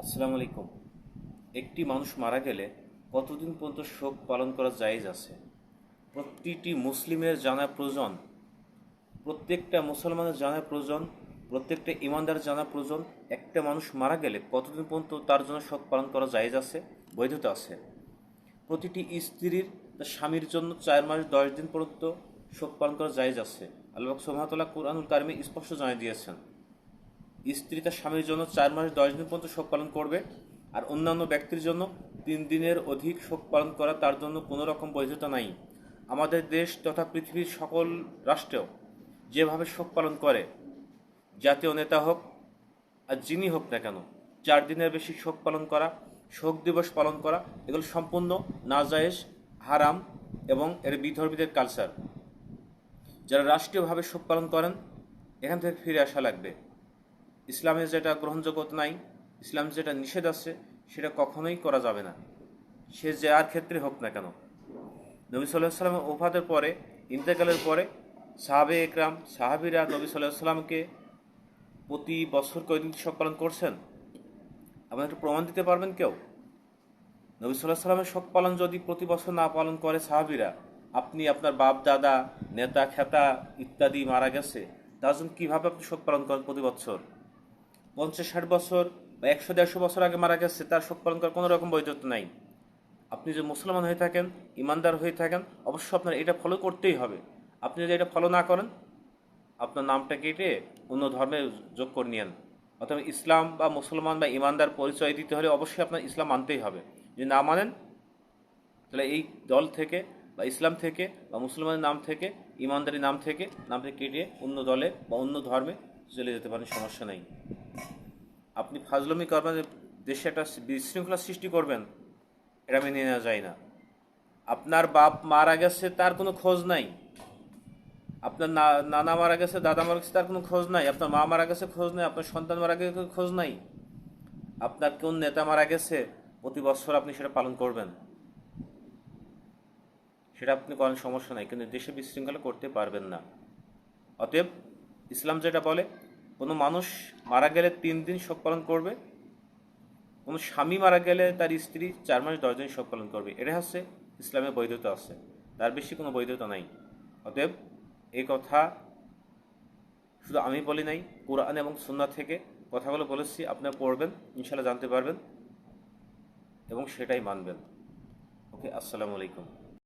আসসালামু আলাইকুম। একটি মানুষ মারা গেলে কতদিন পর্যন্ত শোক পালন করা জায়েজ আছে? প্রতিটি মুসলিমের জানা প্রয়োজন, প্রত্যেকটা মুসলমানের জানা প্রয়োজন, প্রত্যেকটা ইমানদার জানা প্রয়োজন। একটা মানুষ মারা গেলে কতদিন পর্যন্ত তার জন্য শোক পালন করা জায়েজ আছে, বৈধতা আছে। প্রতিটি স্ত্রীর তার স্বামীর জন্য 4 মাস 10 দিন পর্যন্ত শোক পালন করা জায়েজ আছে। আল্লাহ সুবহানাহু ওয়া তাআলা কুরআনুল কারিমে স্পষ্ট জানিয়ে দিয়েছেন, স্ত্রী তার স্বামীর জন্য 4 মাস 10 দিন পর্যন্ত শোক পালন করবে, আর অন্যান্য ব্যক্তির জন্য 3 দিনের অধিক শোক পালন করা তার জন্য কোনো রকম বৈধতা নাই। আমাদের দেশ তথা পৃথিবীর সকল রাষ্ট্রেও যেভাবে শোক পালন করে, জাতীয় নেতা হোক আর যিনি হোক না কেন, 4 দিনের বেশি শোক পালন করা, শোক দিবস পালন করা, এগুলো সম্পূর্ণ নাজায়েজ, হারাম এবং এর বিধর্মীদের কালচার। যারা রাষ্ট্রীয়ভাবে শোক পালন করেন, এখান থেকে ফিরে আসা লাগবে। ইসলামে যেটা গ্রহণযোগ্যতা নাই, ইসলাম যেটা নিষেধ আছে, সেটা কখনোই করা যাবে না, সে যে আর ক্ষেত্রে হোক না কেন। নবী সাল্লাল্লাহু আলাইহি ওয়াসাল্লামের ওফাতের পরে, ইন্তেকালের পরে সাহাবে একরাম, সাহাবীরা নবী সাল্লাল্লাহু আলাইহি ওয়াসাল্লামকে প্রতি বছর কয়দিন শোক পালন করছেন? আপনার একটু প্রমাণ দিতে পারবেন কেউ? নবী সাল্লাল্লাহু আলাইহি ওয়াসাল্লামের শোক পালন যদি প্রতি বছর না পালন করে সাহাবীরা, আপনি আপনার বাপ দাদা, নেতা খেতা ইত্যাদি মারা গেছে, তার জন্য কীভাবে আপনি শোক পালন করেন প্রতি বছর? 50-60 বছর বা 100-150 বছর আগে মারা গেছে, তার শোক পালন করার কোনো রকম বৈধতা নাই। আপনি যদি মুসলমান হয়ে থাকেন, ইমানদার হয়ে থাকেন, অবশ্যই আপনার এটা ফলো করতেই হবে। আপনি যদি এটা ফলো না করেন, আপনার নামটা কেটে অন্য ধর্মে যোগ করে নিয়েন। অথবা ইসলাম বা মুসলমান বা ইমানদার পরিচয় দিতে হলে অবশ্যই আপনার ইসলাম মানতেই হবে। যদি না মানেন, তাহলে এই দল থেকে বা ইসলাম থেকে বা মুসলমানের নাম থেকে, ইমানদারি নামটা কেটে অন্য দলে বা অন্য ধর্মে চলে যেতে পারেন, সমস্যা নেই। আপনি ফাজলামি করবেন, দেশে একটা বিশৃঙ্খলা সৃষ্টি করবেন, এটা মেনে নেওয়া যায় না। আপনার বাপ মারা গেছে, তার কোনো খোঁজ নাই। আপনার নানা মারা গেছে, দাদা মারা গেছে, তার কোনো খোঁজ নাই। আপনার মা মারা গেছে, খোঁজ নাই। আপনার সন্তান মারা গেছে, খোঁজ নাই। আপনার কোন নেতা মারা গেছে, প্রতি বছর আপনি সেটা পালন করবেন, সেটা আপনি করেন, সমস্যা নাই, কিন্তু দেশে বিশৃঙ্খলা করতে পারবেন না। অতএব ইসলাম যেটা বলে, কোনো মানুষ মারা গেলে 3 দিন শোক পালন করবে, কোনো স্বামী মারা গেলে তার স্ত্রী 4 মাস 10 দিন শোক পালন করবে। এটা হচ্ছে ইসলামের বৈধতা আছে, তার বেশি কোনো বৈধতা নাই। অতএব এই কথা শুধু আমি বলি নাই, কোরআন এবং সুন্নাহ থেকে কথাগুলো বলেছি, আপনারা পড়বেন, ইনশাআল্লাহ জানতে পারবেন এবং সেটাই মানবেন। ওকে, আসসালামু আলাইকুম।